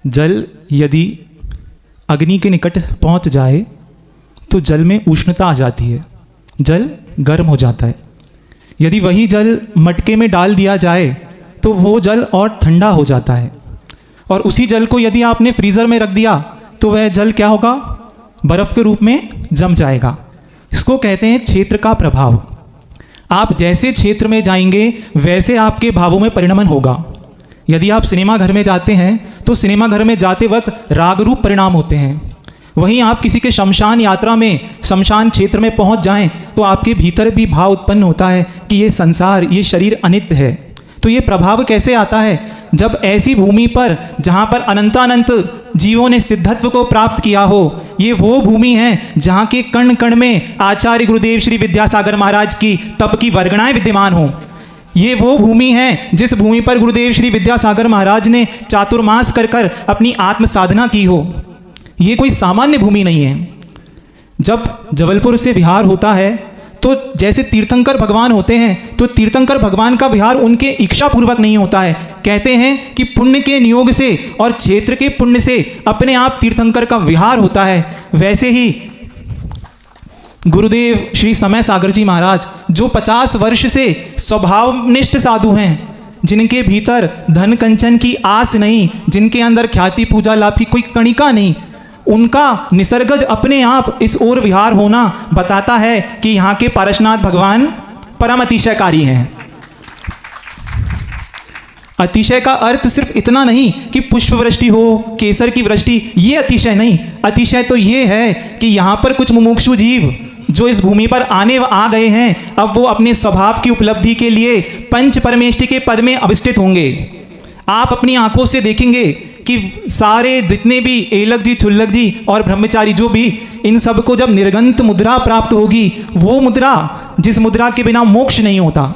जल यदि अग्नि के निकट पहुंच जाए तो जल में उष्णता आ जाती है, जल गर्म हो जाता है। यदि वही जल मटके में डाल दिया जाए तो वो जल और ठंडा हो जाता है। और उसी जल को यदि आपने फ्रीज़र में रख दिया तो वह जल क्या होगा, बर्फ़ के रूप में जम जाएगा। इसको कहते हैं क्षेत्र का प्रभाव। आप जैसे क्षेत्र में जाएंगे वैसे आपके भावों में परिणमन होगा। यदि आप सिनेमा घर में जाते हैं तो सिनेमा घर में जाते वक्त राग रूप परिणाम होते हैं। वहीं आप किसी के शमशान यात्रा में, शमशान क्षेत्र में पहुंच जाएं तो आपके भीतर भी भाव उत्पन्न होता है कि ये संसार, ये शरीर अनित्य है। तो ये प्रभाव कैसे आता है? जब ऐसी भूमि पर जहाँ पर अनंतानंत जीवों ने सिद्धत्व को प्राप्त किया हो, ये वो भूमि है जहाँ के कण कण में आचार्य गुरुदेव श्री विद्यासागर महाराज की तप की वर्गणाएं विद्यमान हों। ये वो भूमि है जिस भूमि पर गुरुदेव श्री विद्यासागर महाराज ने चातुर्मास कर कर अपनी आत्म साधना की हो। ये कोई सामान्य भूमि नहीं है। जब जबलपुर से विहार होता है तो जैसे तीर्थंकर भगवान होते हैं तो तीर्थंकर भगवान का विहार उनके इच्छा पूर्वक नहीं होता है। कहते हैं कि पुण्य के नियोग से और क्षेत्र के पुण्य से अपने आप तीर्थंकर का विहार होता है। वैसे ही गुरुदेव श्री समय सागर जी महाराज जो 50 वर्ष से स्वभावनिष्ठ साधु हैं, जिनके भीतर धन कंचन की आस नहीं, जिनके अंदर ख्याति पूजा लाभ की कोई कणिका नहीं, उनका निसर्गज अपने आप इस ओर विहार होना बताता है कि यहाँ के पारसनाथ भगवान परम अतिशयकारी हैं। अतिशय का अर्थ सिर्फ इतना नहीं कि पुष्प वृष्टि हो, केसर की वृष्टि, ये अतिशय नहीं। अतिशय तो ये है कि यहाँ पर कुछ मुमुक्षु जीव जो इस भूमि पर आ गए हैं, अब वो अपने स्वभाव की उपलब्धि के लिए पंच परमेष्टि के पद में अभिष्ठित होंगे। आप अपनी आंखों से देखेंगे कि सारे जितने भी एलक जी, छुल्लक जी और ब्रह्मचारी जो भी, इन सब को जब निर्गंत मुद्रा प्राप्त होगी, वो मुद्रा जिस मुद्रा के बिना मोक्ष नहीं होता।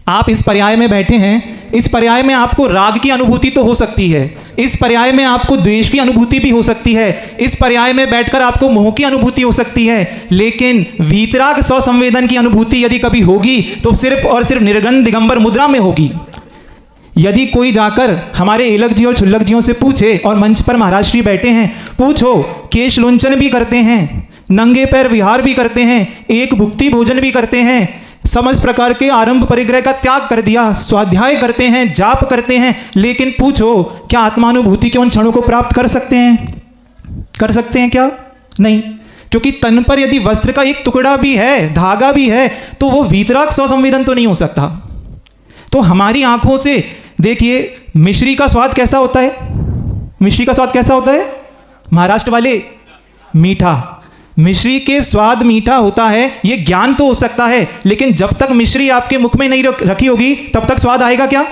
आप इस पर्याय में बैठे हैं, इस पर्याय में आपको राग की अनुभूति तो हो सकती है, इस पर्याय में आपको द्वेष की अनुभूति भी हो सकती है, इस पर्याय में बैठकर आपको मोह की अनुभूति हो सकती है, लेकिन वीतराग स्वसंवेदन की अनुभूति यदि कभी होगी तो सिर्फ और सिर्फ निर्गंध दिगंबर मुद्रा में होगी। यदि कोई जाकर हमारे एलक जी और छुल्लक जियों से पूछे, और मंच पर महाराज श्री बैठे हैं, पूछो, केश लुंचन भी करते हैं, नंगे पैर विहार भी करते हैं, एक भुक्ति भोजन भी करते हैं, समस्त प्रकार के आरंभ परिग्रह का त्याग कर दिया, स्वाध्याय करते हैं, जाप करते हैं, लेकिन पूछो क्या आत्मानुभूति के उन क्षणों को प्राप्त कर सकते हैं? कर सकते हैं क्या? नहीं, क्योंकि तन पर यदि वस्त्र का एक टुकड़ा भी है, धागा भी है, तो वो वीतराग स्वसंवेदन तो नहीं हो सकता। तो हमारी आंखों से देखिए मिश्री का स्वाद कैसा होता है? मिश्री का स्वाद कैसा होता है? महाराष्ट्र वाले, मीठा। मिश्री के स्वाद मीठा होता है, ये ज्ञान तो हो सकता है, लेकिन जब तक मिश्री आपके मुख में नहीं रखी होगी तब तक स्वाद आएगा क्या?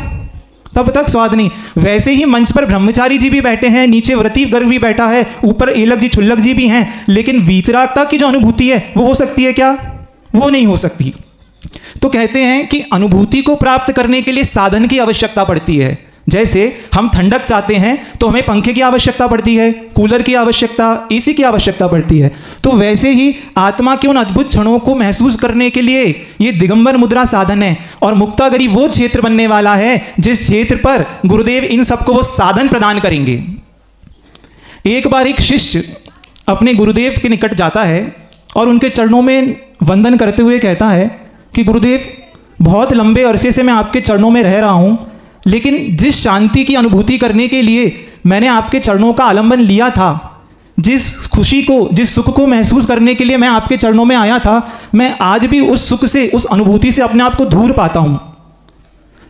तब तक स्वाद नहीं। वैसे ही मंच पर ब्रह्मचारी जी भी बैठे हैं, नीचे व्रती गर्ग भी बैठा है, ऊपर एलक जी, छुल्लक जी भी हैं, लेकिन वीतरागता की जो अनुभूति है वो हो सकती है क्या? वो नहीं हो सकती। तो कहते हैं कि अनुभूति को प्राप्त करने के लिए साधन की आवश्यकता पड़ती है। जैसे हम ठंडक चाहते हैं तो हमें पंखे की आवश्यकता पड़ती है, कूलर की आवश्यकता, एसी की आवश्यकता पड़ती है। तो वैसे ही आत्मा के उन अद्भुत क्षणों को महसूस करने के लिए ये दिगंबर मुद्रा साधन है। और मुक्तागरी वो क्षेत्र बनने वाला है जिस क्षेत्र पर गुरुदेव इन सबको वो साधन प्रदान करेंगे। एक बार एक शिष्य अपने गुरुदेव के निकट जाता है और उनके चरणों में वंदन करते हुए कहता है कि गुरुदेव, बहुत लंबे अरसे से मैं आपके चरणों में रह रहा हूँ, लेकिन जिस शांति की अनुभूति करने के लिए मैंने आपके चरणों का आलंबन लिया था, जिस खुशी को, जिस सुख को महसूस करने के लिए मैं आपके चरणों में आया था, मैं आज भी उस सुख से, उस अनुभूति से अपने आप को दूर पाता हूँ।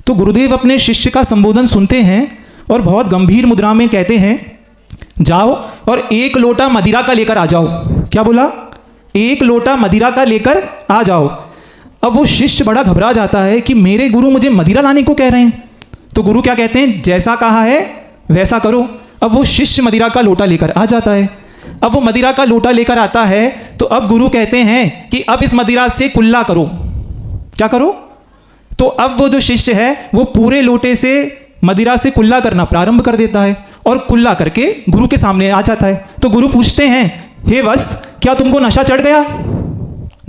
तो गुरुदेव अपने शिष्य का संबोधन सुनते हैं और बहुत गंभीर मुद्रा में कहते हैं, जाओ और 1 लोटा मदिरा का लेकर आ जाओ। क्या बोला? 1 लोटा मदिरा का लेकर आ जाओ। अब वो शिष्य बड़ा घबरा जाता है कि मेरे गुरु मुझे मदिरा लाने को कह रहे हैं। तो गुरु क्या कहते हैं? जैसा कहा है वैसा करो। अब वो शिष्य मदिरा का लोटा लेकर आ जाता है। अब वो मदिरा का लोटा लेकर आता है तो अब गुरु कहते हैं कि अब इस मदिरा से कुल्ला करो। क्या करो? तो अब वो जो शिष्य है वो पूरे लोटे से मदिरा से कुल्ला करना प्रारंभ कर देता है और कुल्ला करके गुरु के सामने आ जाता है। तो गुरु पूछते हैं, हे वत्स, क्या तुमको नशा चढ़ गया?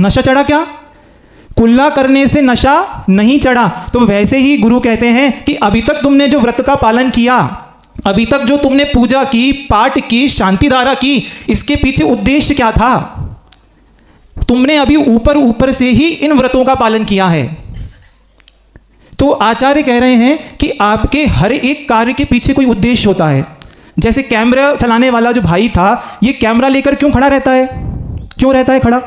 नशा चढ़ा क्या? कुल्ला करने से नशा नहीं चढ़ा। तो वैसे ही गुरु कहते हैं कि अभी तक तुमने जो व्रत का पालन किया, अभी तक जो तुमने पूजा की, पाठ की, शांति धारा की, इसके पीछे उद्देश्य क्या था? तुमने अभी ऊपर ऊपर से ही इन व्रतों का पालन किया है। तो आचार्य कह रहे हैं कि आपके हर एक कार्य के पीछे कोई उद्देश्य होता है। जैसे कैमरा चलाने वाला जो भाई था, ये कैमरा लेकर क्यों खड़ा रहता है? क्यों रहता है खड़ा?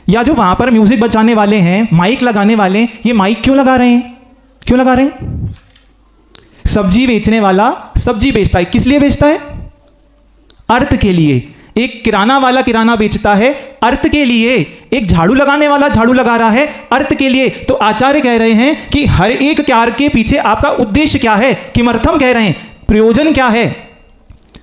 या जो वहां पर म्यूजिक बजाने वाले हैं, माइक लगाने वाले, ये माइक क्यों लगा रहे हैं? क्यों लगा रहे हैं? सब्जी बेचने वाला सब्जी बेचता है, किस लिए बेचता है? अर्थ के लिए। एक किराना वाला किराना बेचता है अर्थ के लिए, एक झाड़ू लगाने वाला झाड़ू लगा रहा है अर्थ के लिए। तो आचार्य कह रहे हैं कि हर एक कार्य के पीछे आपका उद्देश्य क्या है? किमर्थम कह रहे हैं, प्रयोजन क्या है?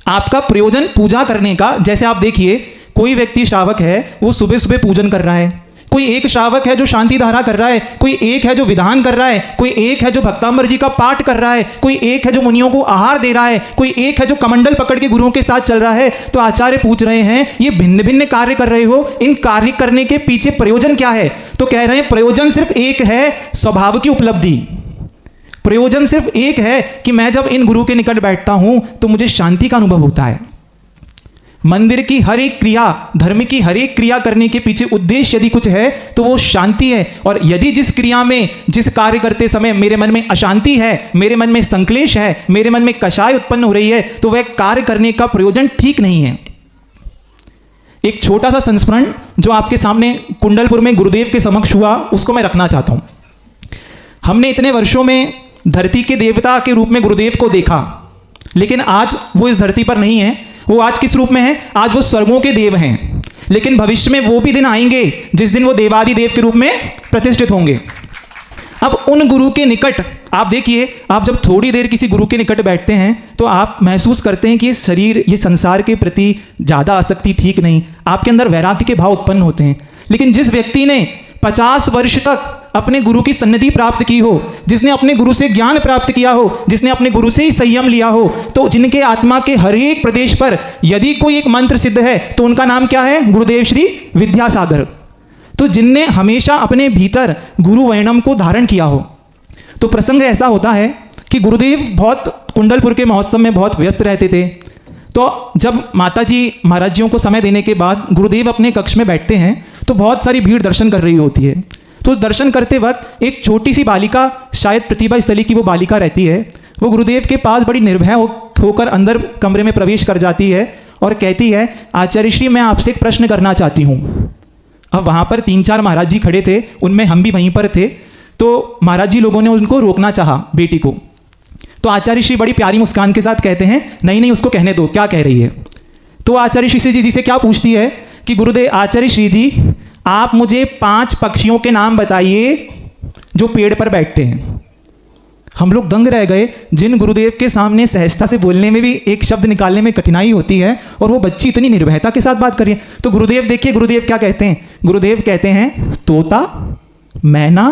आपका प्रयोजन पूजा करने का, जैसे आप देखिए कोई व्यक्ति श्रावक है, वो सुबह सुबह पूजन कर रहा है, कोई एक श्रावक है जो शांति धारा कर रहा है, कोई एक है जो विधान कर रहा है, कोई एक है जो भक्तांबर जी का पाठ कर रहा है, कोई एक है जो मुनियों को आहार दे रहा है, कोई एक है जो कमंडल पकड़ के गुरुओं के साथ चल रहा है। तो आचार्य पूछ रहे हैं, ये भिन्न भिन्न कार्य कर रहे हो, इन कार्य करने के पीछे प्रयोजन क्या है? तो कह रहे हैं प्रयोजन सिर्फ एक है, स्वभाव की उपलब्धि। प्रयोजन सिर्फ एक है कि मैं जब इन गुरु के निकट बैठता हूं तो मुझे शांति का अनुभव होता है। मंदिर की हर एक क्रिया, धर्म की हर एक क्रिया करने के पीछे उद्देश्य यदि कुछ है तो वो शांति है। और यदि जिस क्रिया में, जिस कार्य करते समय मेरे मन में अशांति है, मेरे मन में संक्लेश है, मेरे मन में कषाय उत्पन्न हो रही है, तो वह कार्य करने का प्रयोजन ठीक नहीं है। एक छोटा सा संस्मरण जो आपके सामने कुंडलपुर में गुरुदेव के समक्ष हुआ, उसको मैं रखना चाहता हूं। हमने इतने वर्षों में धरती के देवता के रूप में गुरुदेव को देखा, लेकिन आज वो इस धरती पर नहीं है। वो आज किस रूप में है? आज वो स्वर्गों के देव हैं। लेकिन भविष्य में वो भी दिन आएंगे जिस दिन वो देवादि देव के रूप में प्रतिष्ठित होंगे। अब उन गुरु के निकट आप देखिए, आप जब थोड़ी देर किसी गुरु के निकट बैठते हैं तो आप महसूस करते हैं कि ये शरीर, ये संसार के प्रति ज़्यादा आसक्ति ठीक नहीं, आपके अंदर वैराग्य के भाव उत्पन्न होते हैं। लेकिन जिस व्यक्ति ने 50 वर्ष तक अपने गुरु की सन्निधि प्राप्त की हो, जिसने अपने गुरु से ज्ञान प्राप्त किया हो, जिसने अपने गुरु से ही संयम लिया हो, तो जिनके आत्मा के हर एक प्रदेश पर यदि कोई एक मंत्र सिद्ध है तो उनका नाम क्या है? गुरुदेव श्री विद्यासागर। तो जिनने हमेशा अपने भीतर गुरु वैणम को धारण किया हो। तो प्रसंग ऐसा होता है कि गुरुदेव बहुत कुंडलपुर के महोत्सव में बहुत व्यस्त रहते थे। तो जब माता जी महाराज जियों को समय देने के बाद गुरुदेव अपने कक्ष में बैठते हैं तो बहुत सारी भीड़ दर्शन कर रही होती है। तो दर्शन करते वक्त एक छोटी सी बालिका, शायद प्रतिभा स्थली की वो बालिका रहती है, वो गुरुदेव के पास बड़ी निर्भय होकर अंदर कमरे में प्रवेश कर जाती है और कहती है, आचार्य श्री मैं आपसे एक प्रश्न करना चाहती हूँ। अब वहाँ पर 3-4 महाराज जी खड़े थे, उनमें हम भी वहीं पर थे। तो महाराज जी लोगों ने उनको रोकना चाहा, बेटी को। तो आचार्य श्री बड़ी प्यारी मुस्कान के साथ कहते हैं, नहीं नहीं उसको कहने दो, क्या कह रही है? तो आचार्य श्री जी से क्या पूछती है कि गुरुदेव, आचार्य श्री जी आप मुझे 5 पक्षियों के नाम बताइए जो पेड़ पर बैठते हैं। हम लोग दंग रह गए, जिन गुरुदेव के सामने सहजता से बोलने में भी एक शब्द निकालने में कठिनाई होती है और वो बच्ची इतनी निर्भयता के साथ बात कर रही है। तो गुरुदेव देखिए, गुरुदेव क्या कहते हैं? गुरुदेव कहते हैं तोता, मैना,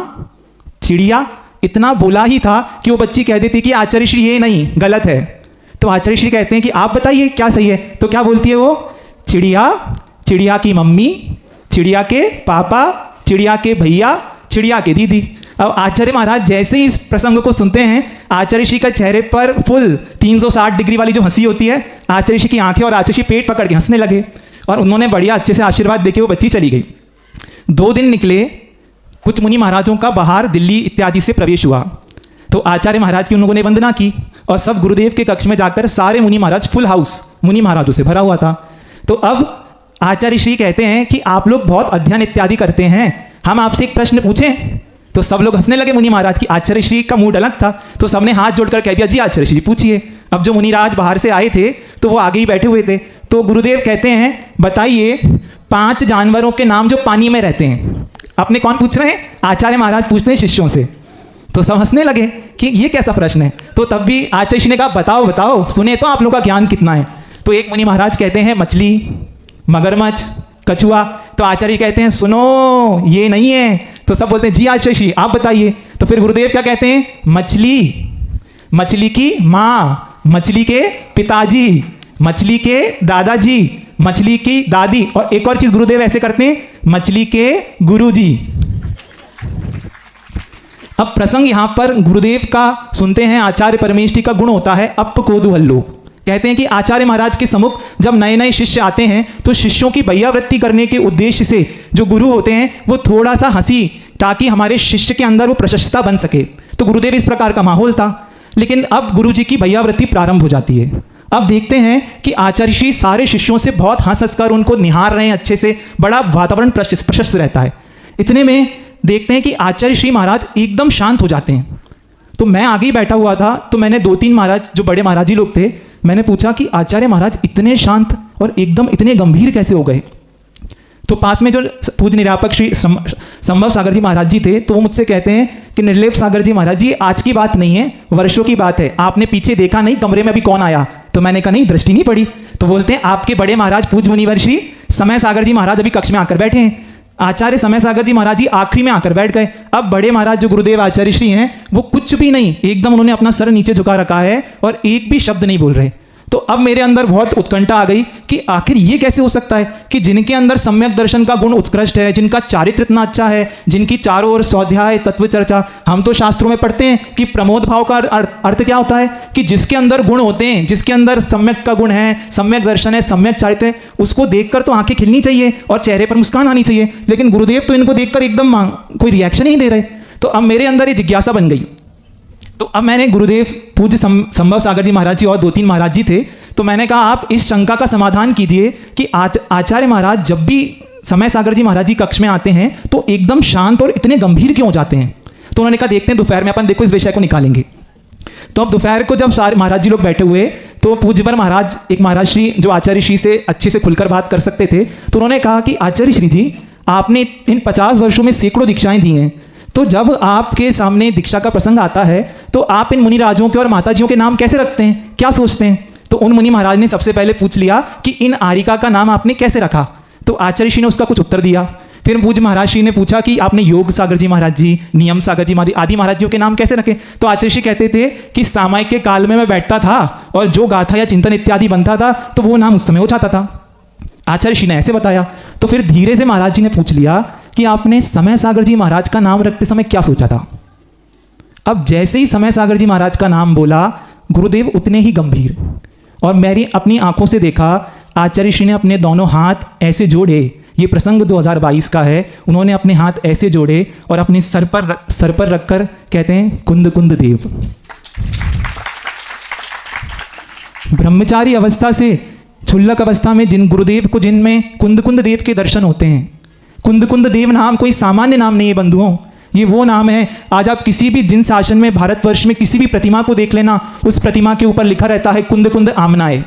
चिड़िया। इतना बोला ही था कि वो बच्ची कह देती कि आचार्य श्री ये नहीं, गलत है। तो आचार्य श्री कहते हैं कि आप बताइए क्या सही है? तो क्या बोलती है वो? चिड़िया, चिड़िया की मम्मी, चिड़िया के पापा, चिड़िया के भैया, चिड़िया के दीदी। अब आचार्य महाराज जैसे ही इस प्रसंग को सुनते हैं, आचार्य श्री का चेहरे पर फुल 360 डिग्री वाली जो हंसी होती है, आचार्य श्री की आंखें और आचार्य श्री पेट पकड़ के हंसने लगे और उन्होंने बढ़िया अच्छे से आशीर्वाद देके वो बच्ची चली गई। 2 दिन निकले, कुछ मुनि महाराजों का बाहर दिल्ली इत्यादि से प्रवेश हुआ। तो आचार्य महाराज की उन लोगों ने वंदना की और सब गुरुदेव के कक्ष में जाकर सारे मुनि महाराज, फुल हाउस मुनि महाराजों से भरा हुआ था। तो अब आचार्य श्री कहते हैं कि आप लोग बहुत अध्ययन इत्यादि करते हैं, हम आपसे एक प्रश्न पूछें? तो सब लोग हंसने लगे मुनि महाराज की। आचार्य श्री का मूड अलग था, तो सबने हाथ जोड़कर कह दिया, जी आचार्य श्री जी पूछिए। अब जो मुनिराज बाहर से आए थे तो वो आगे ही बैठे हुए थे। तो गुरुदेव कहते हैं, बताइए 5 जानवरों के नाम जो पानी में रहते हैं। अपने कौन पूछ रहे हैं? आचार्य महाराज पूछते हैं शिष्यों से। तो सब हंसने लगे कि ये कैसा प्रश्न है। तो तब भी आचार्य श्री ने कहा, बताओ बताओ, सुने तो आप लोगों का ज्ञान कितना है। तो एक मुनि महाराज कहते हैं मछली, मगरमच्छ, कछुआ। तो आचार्य कहते हैं सुनो ये नहीं है। तो सब बोलते हैं जी आचार्य श्री आप बताइए। तो फिर गुरुदेव क्या कहते हैं? मछली, मछली की माँ, मछली के पिताजी, मछली के दादाजी, मछली की दादी, और एक और चीज गुरुदेव ऐसे करते हैं, मछली के गुरुजी। अब प्रसंग यहाँ पर गुरुदेव का सुनते हैं। आचार्य परमेष्ठी का गुण होता है अप कोदुहल्लो। कहते हैं कि आचार्य महाराज के सम्मुख जब नए नए शिष्य आते हैं तो शिष्यों की भैयावृत्ति करने के उद्देश्य से जो गुरु होते हैं वो थोड़ा सा हंसी, ताकि हमारे शिष्य के अंदर वो प्रशस्तता बन सके। तो गुरुदेव इस प्रकार का माहौल था। लेकिन अब गुरु जी की भैयावृत्ति प्रारंभ हो जाती है। अब देखते हैं कि आचार्य श्री सारे शिष्यों से बहुत हंस कर उनको निहार रहे हैं अच्छे से, बड़ा वातावरण प्रशस्त रहता है। इतने में देखते हैं कि आचार्य श्री महाराज एकदम शांत हो जाते हैं। तो मैं आगे ही बैठा हुआ था, तो मैंने 2-3 महाराज जो बड़े महाराज जी लोग थे, मैंने पूछा कि आचार्य महाराज इतने शांत और एकदम इतने गंभीर कैसे हो गए। तो पास में जो पूज्य निरापक श्री संभव सागर जी महाराज जी थे, तो वो मुझसे कहते हैं कि निर्लेप सागर जी महाराज जी, आज की बात नहीं है, वर्षों की बात है। आपने पीछे देखा नहीं कमरे में अभी कौन आया? तो मैंने कहा नहीं, दृष्टि नहीं पड़ी। तो बोलते हैं आपके बड़े महाराज पूज्य मुनिवर श्री समय सागर जी महाराज अभी कक्ष में आकर बैठे हैं। आचार्य समय सागर जी महाराज जी आखिरी में आकर बैठ गए। अब बड़े महाराज जो गुरुदेव आचार्य श्री हैं, वो कुछ भी नहीं, एकदम उन्होंने अपना सर नीचे झुका रखा है और एक भी शब्द नहीं बोल रहे। तो अब मेरे अंदर बहुत उत्कंठा आ गई कि आखिर ये कैसे हो सकता है कि जिनके अंदर सम्यक दर्शन का गुण उत्कृष्ट है, जिनका चारित्र इतना अच्छा है, जिनकी चारों ओर स्वाध्याय तत्व चर्चा, हम तो शास्त्रों में पढ़ते हैं कि प्रमोद भाव का अर्थ क्या होता है कि जिसके अंदर गुण होते हैं, जिसके अंदर सम्यक का गुण है, सम्यक दर्शन है, सम्यक चारित्र है, उसको देखकर तो आंखें खिलनी चाहिए और चेहरे पर मुस्कान आनी चाहिए। लेकिन गुरुदेव तो इनको देखकर एकदम कोई रिएक्शन ही नहीं दे रहे। तो अब मेरे अंदर ये जिज्ञासा बन गई। तो अब मैंने गुरुदेव पूज्य संभव सागर जी महाराज जी और 2-3 महाराज जी थे, तो मैंने कहा आप इस शंका का समाधान कीजिए कि आचार्य महाराज जब भी समय सागर जी महाराज जी कक्ष में आते हैं तो एकदम शांत और इतने गंभीर क्यों हो जाते हैं। तो उन्होंने कहा देखते हैं दोपहर में अपन देखो इस विषय को निकालेंगे। तो अब दोपहर को जब सारे महाराज जी लोग बैठे हुए, तो पूज्यवर महाराज, एक महाराज श्री जो आचार्य श्री से अच्छे से खुलकर बात कर सकते थे, तो उन्होंने कहा कि आचार्य श्री जी, आपने इन 50 वर्षों में सैकड़ों दीक्षाएं दी हैं, तो जब आपके सामने दीक्षा का प्रसंग आता है तो आप इन मुनि राजों के और माताजियों के नाम कैसे रखते हैं, क्या सोचते हैं? तो उन मुनि महाराज ने सबसे पहले पूछ लिया कि इन आरिका का नाम आपने कैसे रखा। तो आचार्य श्री ने उसका कुछ उत्तर दिया। फिर पूज्य महाराज श्री ने पूछा कि आपने योग सागर जी महाराज जी, नियम सागर जी महाराज आदि महाराज जी के नाम कैसे रखे। तो आचार्य श्री कहते थे कि सामायिक के काल में मैं बैठता था और जो गाथा या चिंतन इत्यादि बनता था तो वो नाम उस समय हो जाता था। आचार्य श्री ने ऐसे बताया। तो फिर धीरे से महाराज जी ने पूछ लिया कि आपने समय सागर जी महाराज का नाम रखते समय क्या सोचा था। अब जैसे ही समय सागर जी महाराज का नाम बोला, गुरुदेव उतने ही गंभीर, और मैंने अपनी आंखों से देखा आचार्य श्री ने अपने दोनों हाथ ऐसे जोड़े। ये प्रसंग 2022 का है। उन्होंने अपने हाथ ऐसे जोड़े और अपने सर पर रखकर कहते हैं कुंद कुंद देव। ब्रह्मचारी अवस्था से क्षुल्लक अवस्था में जिन गुरुदेव को, जिनमें कुंद कुंद देव के दर्शन होते हैं। कुंद कुंद देव नाम कोई सामान्य नाम नहीं है बंधुओं, ये वो नाम है। आज आप किसी भी जिन शासन में, भारतवर्ष में किसी भी प्रतिमा को देख लेना, उस प्रतिमा के ऊपर लिखा रहता है कुंद कुंद आमनाए।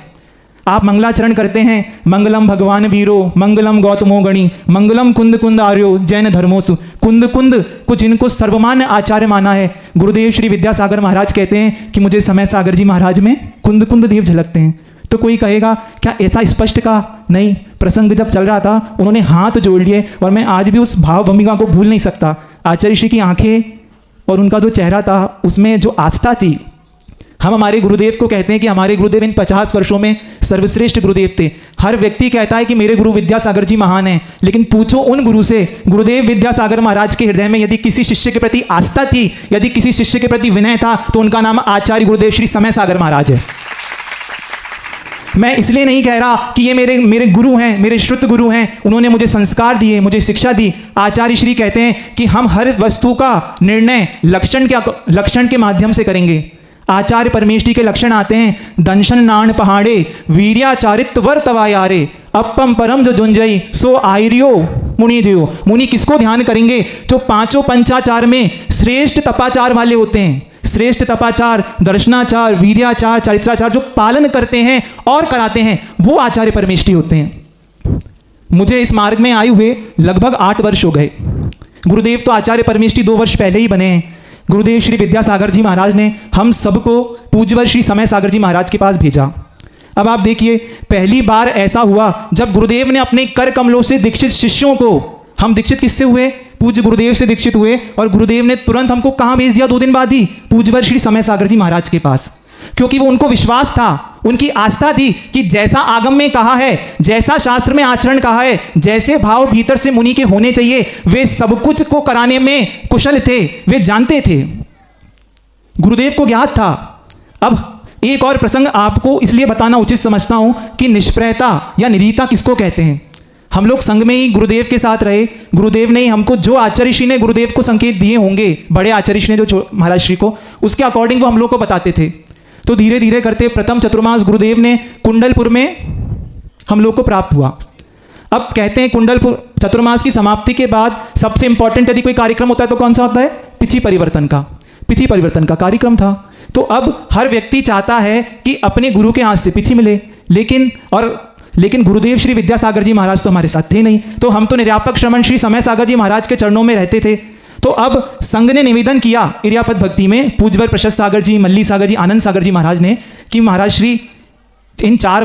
आप मंगलाचरण करते हैं, मंगलम भगवान वीरो, मंगलम गौतमो गणी, मंगलम कुंद कुंद आर्यो जैन धर्मोस्तु। कुंद कुंद को जिनको सर्वमान्य आचार्य माना है, गुरुदेव श्री विद्यासागर महाराज कहते हैं कि मुझे समय सागर जी महाराज में कुंद कुंद देव झलकते हैं। तो कोई कहेगा क्या ऐसा स्पष्ट कहा? नहीं, प्रसंग जब चल रहा था उन्होंने हाथ जोड़ लिए और मैं आज भी उस भाव भूमिका को भूल नहीं सकता। आचार्य श्री की आंखें और उनका जो चेहरा था उसमें जो आस्था थी। हम हमारे गुरुदेव को कहते हैं कि हमारे गुरुदेव इन 50 वर्षों में सर्वश्रेष्ठ गुरुदेव थे। हर व्यक्ति कहता है कि मेरे गुरु विद्यासागर जी महान हैं, लेकिन पूछो उन गुरु से, गुरुदेव विद्यासागर महाराज के हृदय में यदि किसी शिष्य के प्रति आस्था थी, यदि किसी शिष्य के प्रति विनय था, तो उनका नाम आचार्य गुरुदेव श्री समय सागर महाराज है। मैं इसलिए नहीं कह रहा कि ये मेरे गुरु हैं, मेरे श्रुत गुरु हैं, उन्होंने मुझे संस्कार दिए, मुझे शिक्षा दी। आचार्य श्री कहते हैं कि हम हर वस्तु का निर्णय लक्षण के माध्यम से करेंगे। आचार्य परमेष्ठी के लक्षण आते हैं, दंशन नाण पहाड़े वीर्याचारित्व वर तवायारे, अपम परम जो जुंजई सो आयरियो मुनि जियो। मुनि किसको ध्यान करेंगे? जो पांचों पंचाचार में श्रेष्ठ तपाचार वाले होते हैं। श्रेष्ठ तपाचार, दर्शनाचार, वीर्याचार, चारित्राचार जो पालन करते हैं और कराते हैं, वो आचार्य परमेष्ठी होते हैं। मुझे इस मार्ग में आए हुए लगभग 8 वर्ष हो गए। गुरुदेव तो आचार्य परमेष्ठी 2 वर्ष पहले ही बने हैं। गुरुदेव श्री विद्यासागर जी महाराज ने हम सबको पूज्यवर श्री समय सागर जी महाराज के पास भेजा। अब आप देखिए, पहली बार ऐसा हुआ जब गुरुदेव ने अपने कर कमलों से दीक्षित शिष्यों को, हम दीक्षित किससे हुए? पूज्य गुरुदेव से दीक्षित हुए, और गुरुदेव ने तुरंत हमको कहाँ भेज दिया? 2 दिन बाद ही पूज्यवर श्री समय सागर जी महाराज के पास, क्योंकि वो उनको विश्वास था, उनकी आस्था थी कि जैसा आगम में कहा है, जैसा शास्त्र में आचरण कहा है, जैसे भाव भीतर से मुनि के होने चाहिए, वे सब कुछ को कराने में कुशल थे, वे जानते थे, गुरुदेव को ज्ञात था। अब एक और प्रसंग आपको इसलिए बताना उचित समझता हूं कि निष्प्रयता या निरीता किसको कहते हैं। हम लोग संघ में ही गुरुदेव के साथ रहे, गुरुदेव ने हमको जो आचार्य श्री ने गुरुदेव को संकेत दिए होंगे, बड़े आचार्य श्री ने जो महाराज श्री को, उसके अकॉर्डिंग वो हम लोग को बताते थे। तो धीरे धीरे करते प्रथम चतुर्मास गुरुदेव ने कुंडलपुर में हम लोग को प्राप्त हुआ। अब कहते हैं कुंडलपुर चतुर्मास की समाप्ति के बाद सबसे इंपॉर्टेंट यदि कोई कार्यक्रम होता है तो कौन सा होता है? पिछी परिवर्तन का, पिछी परिवर्तन का कार्यक्रम था। तो अब हर व्यक्ति चाहता है कि अपने गुरु के हाथ से पिछी मिले, लेकिन गुरुदेव श्री विद्यासागर जी महाराज तो हमारे साथ थे नहीं, तो हम तो निर्यापक श्रमण श्री समय सागर जी महाराज के चरणों में रहते थे। तो अब संघ ने निवेदन किया इरियापत भक्ति में, पूज्यवर प्रशस्त सागर जी, मल्ली सागर जी, आनंद सागर जी महाराज ने, कि महाराज श्री इन 4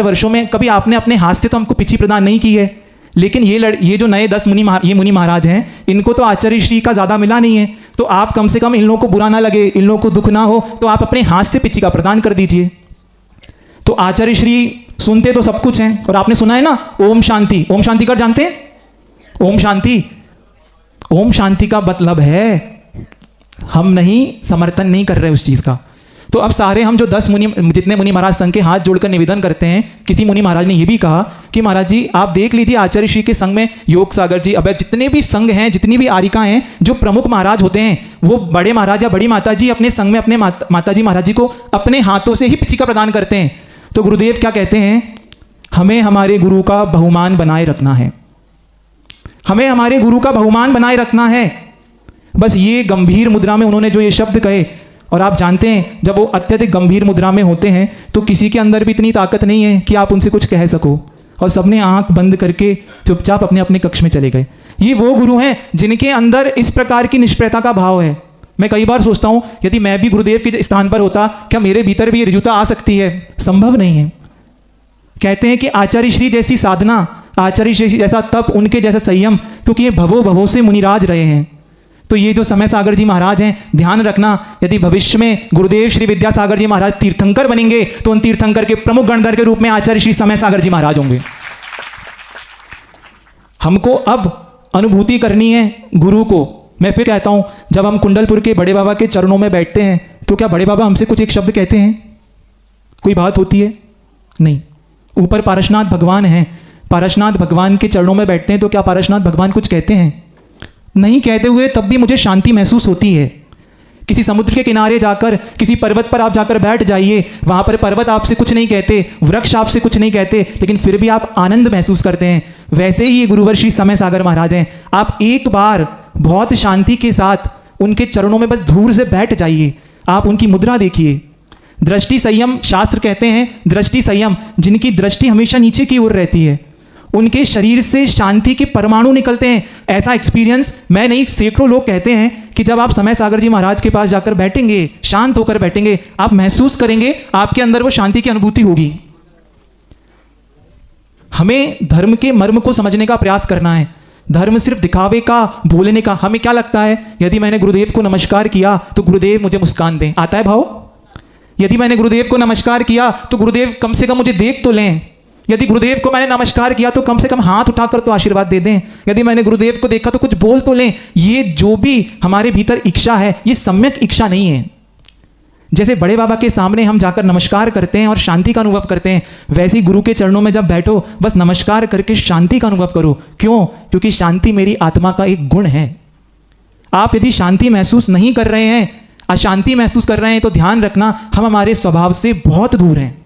वर्षों में कभी आपने अपने हाथ से तो हमको पिछी प्रदान नहीं की है, लेकिन ये जो नए 10 मुनि महाराज हैं, इनको तो आचार्य श्री का ज़्यादा मिला नहीं है, तो आप कम से कम इन लोगों को बुरा ना लगे, इन लोगों को दुख ना हो, तो आप अपने हाथ से पिछी का प्रदान कर दीजिए। तो आचार्य श्री सुनते तो सब कुछ हैं, और आपने सुना है ना ओम शांति, ओम शांति कर जानते हैं? ओम शांति, ओम शांति का मतलब है हम नहीं समर्थन नहीं कर रहे उस चीज़ का। तो अब सारे हम जो 10 जितने मुनि महाराज संघ के हाथ जोड़कर निवेदन करते हैं, किसी मुनि महाराज ने यह भी कहा कि महाराज जी आप देख लीजिए आचार्य श्री के संघ में योग सागर जी, अब जितने भी संघ हैं, जितनी भी आरिका हैं, जो प्रमुख महाराज होते हैं, वो बड़े महाराज या बड़ी माता जी अपने संघ में अपने माता जी महाराज जी को अपने हाथों से ही पिछिका प्रदान करते हैं। तो गुरुदेव क्या कहते हैं? हमें हमारे गुरु का बहुमान बनाए रखना है, हमें हमारे गुरु का बहुमान बनाए रखना है। बस ये गंभीर मुद्रा में उन्होंने जो ये शब्द कहे, और आप जानते हैं जब वो अत्यधिक गंभीर मुद्रा में होते हैं तो किसी के अंदर भी इतनी ताकत नहीं है कि आप उनसे कुछ कह सको, और सबने आंख बंद करके चुपचाप अपने अपने कक्ष में चले गए। ये वो गुरु हैं जिनके अंदर इस प्रकार की निष्प्रयता का भाव है। मैं कई बार सोचता हूँ यदि मैं भी गुरुदेव के स्थान पर होता, क्या मेरे भीतर भी ये ऋजुता आ सकती है? संभव नहीं है। कहते हैं कि आचार्य श्री जैसी साधना, आचार्य श्री जैसा तप, उनके जैसा संयम, क्योंकि ये भवों से मुनिराज रहे हैं। तो ये जो समय सागर जी महाराज हैं, ध्यान रखना, यदि भविष्य में गुरुदेव श्री विद्यासागर जी महाराज तीर्थंकर बनेंगे तो उन तीर्थंकर के प्रमुख गणधर के रूप में आचार्य श्री समय सागर जी महाराज होंगे। हमको अब अनुभूति करनी है गुरु को। मैं फिर कहता हूं, जब हम कुंडलपुर के बड़े बाबा के चरणों में बैठते हैं तो क्या बड़े बाबा हमसे कुछ एक शब्द कहते हैं? कोई बात होती है? नहीं। ऊपर पारसनाथ भगवान हैं, पारसनाथ भगवान के चरणों में बैठते हैं तो क्या पारसनाथ भगवान कुछ कहते हैं? नहीं कहते हुए तब भी मुझे शांति महसूस होती है। किसी समुद्र के किनारे जाकर, किसी पर्वत पर आप जाकर बैठ जाइए, वहाँ पर पर्वत आपसे कुछ नहीं कहते, वृक्ष आपसे कुछ नहीं कहते, लेकिन फिर भी आप आनंद महसूस करते हैं। वैसे ही ये गुरुवर श्री समय सागर महाराज हैं। आप एक बार बहुत शांति के साथ उनके चरणों में बस दूर से बैठ जाइए, आप उनकी मुद्रा देखिए। दृष्टि संयम, शास्त्र कहते हैं दृष्टि संयम, जिनकी दृष्टि हमेशा नीचे की ओर रहती है, उनके शरीर से शांति के परमाणु निकलते हैं। ऐसा एक्सपीरियंस मैं नहीं, सैकड़ों लोग कहते हैं कि जब आप समय सागर जी महाराज के पास जाकर बैठेंगे, शांत होकर बैठेंगे, आप महसूस करेंगे आपके अंदर वो शांति की अनुभूति होगी। हमें धर्म के मर्म को समझने का प्रयास करना है। धर्म सिर्फ दिखावे का, बोलने का। हमें क्या लगता है, यदि मैंने गुरुदेव को नमस्कार किया तो गुरुदेव मुझे मुस्कान दें, आता है भाव? यदि मैंने गुरुदेव को नमस्कार किया तो गुरुदेव कम से कम मुझे देख तो लें। यदि गुरुदेव को मैंने नमस्कार किया तो कम से कम हाथ उठाकर तो आशीर्वाद दे दें। यदि मैंने गुरुदेव को देखा तो कुछ बोल तो लें। ये जो भी हमारे भीतर इच्छा है, ये सम्यक इच्छा नहीं है। जैसे बड़े बाबा के सामने हम जाकर नमस्कार करते हैं और शांति का अनुभव करते हैं, वैसे ही गुरु के चरणों में जब बैठो बस नमस्कार करके शांति का अनुभव करो। क्यों? क्योंकि शांति मेरी आत्मा का एक गुण है। आप यदि शांति महसूस नहीं कर रहे हैं, अशांति महसूस कर रहे हैं, तो ध्यान रखना हम हमारे स्वभाव से बहुत दूर हैं।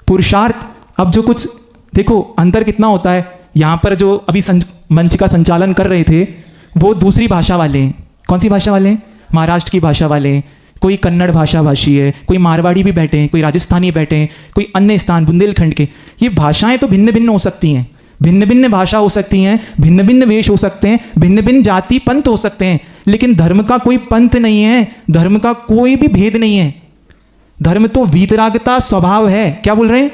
पुरुषार्थ, अब जो कुछ देखो अंतर कितना होता है। यहां पर जो अभी मंच का संचालन कर रहे थे वो दूसरी भाषा वाले हैं। कौन सी भाषा वाले हैं? महाराष्ट्र की भाषा वाले हैं, कोई कन्नड़ भाषा भाषी है, कोई मारवाड़ी भी बैठे हैं, कोई राजस्थानी बैठे हैं, कोई अन्य स्थान बुंदेलखंड के। ये भाषाएं तो भिन्न भिन्न हो सकती हैं, भिन्न भिन्न भाषा हो सकती हैं, भिन्न भिन्न वेश हो सकते हैं, भिन्न भिन्न जाति पंथ हो सकते हैं, लेकिन धर्म का कोई पंथ नहीं है, धर्म का कोई भी भेद नहीं है। धर्म तो वीतरागता स्वभाव है। क्या बोल रहे हैं?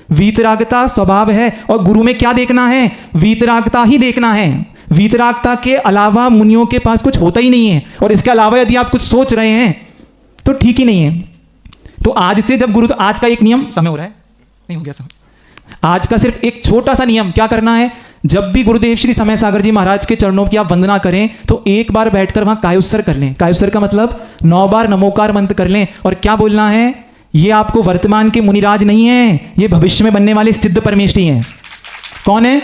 वीतरागता स्वभाव है। और गुरु में क्या देखना है? वीतरागता ही देखना है। वीतरागता के अलावा मुनियों के पास कुछ होता ही नहीं है। और इसके अलावा यदि आप कुछ सोच रहे हैं तो ठीक ही नहीं है। तो आज से जब गुरु, आज का एक नियम, समय हो रहा है, नहीं हो गया समय, आज का सिर्फ एक छोटा सा नियम क्या करना है, जब भी गुरुदेव श्री समय सागर जी महाराज के चरणों की आप वंदना करें तो एक बार बैठकर वहां कायोत्सर कर लें। कायोत्सर का मतलब 9 बार नमोकार मंत्र कर लें। और क्या बोलना है, ये आपको वर्तमान के मुनिराज नहीं है, ये भविष्य में बनने वाले सिद्ध परमेष्ठी हैं। कौन है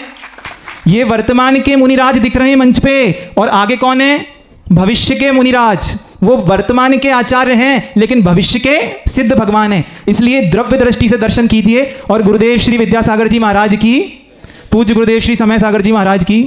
ये? वर्तमान के मुनिराज दिख रहे हैं मंच पे, और आगे कौन है? भविष्य के मुनिराज। वो वर्तमान के आचार्य हैं लेकिन भविष्य के सिद्ध भगवान हैं। इसलिए द्रव्य दृष्टि से दर्शन कीजिए और गुरुदेव श्री विद्यासागर जी महाराज की, पूज्य गुरुदेव श्री समय सागर जी महाराज की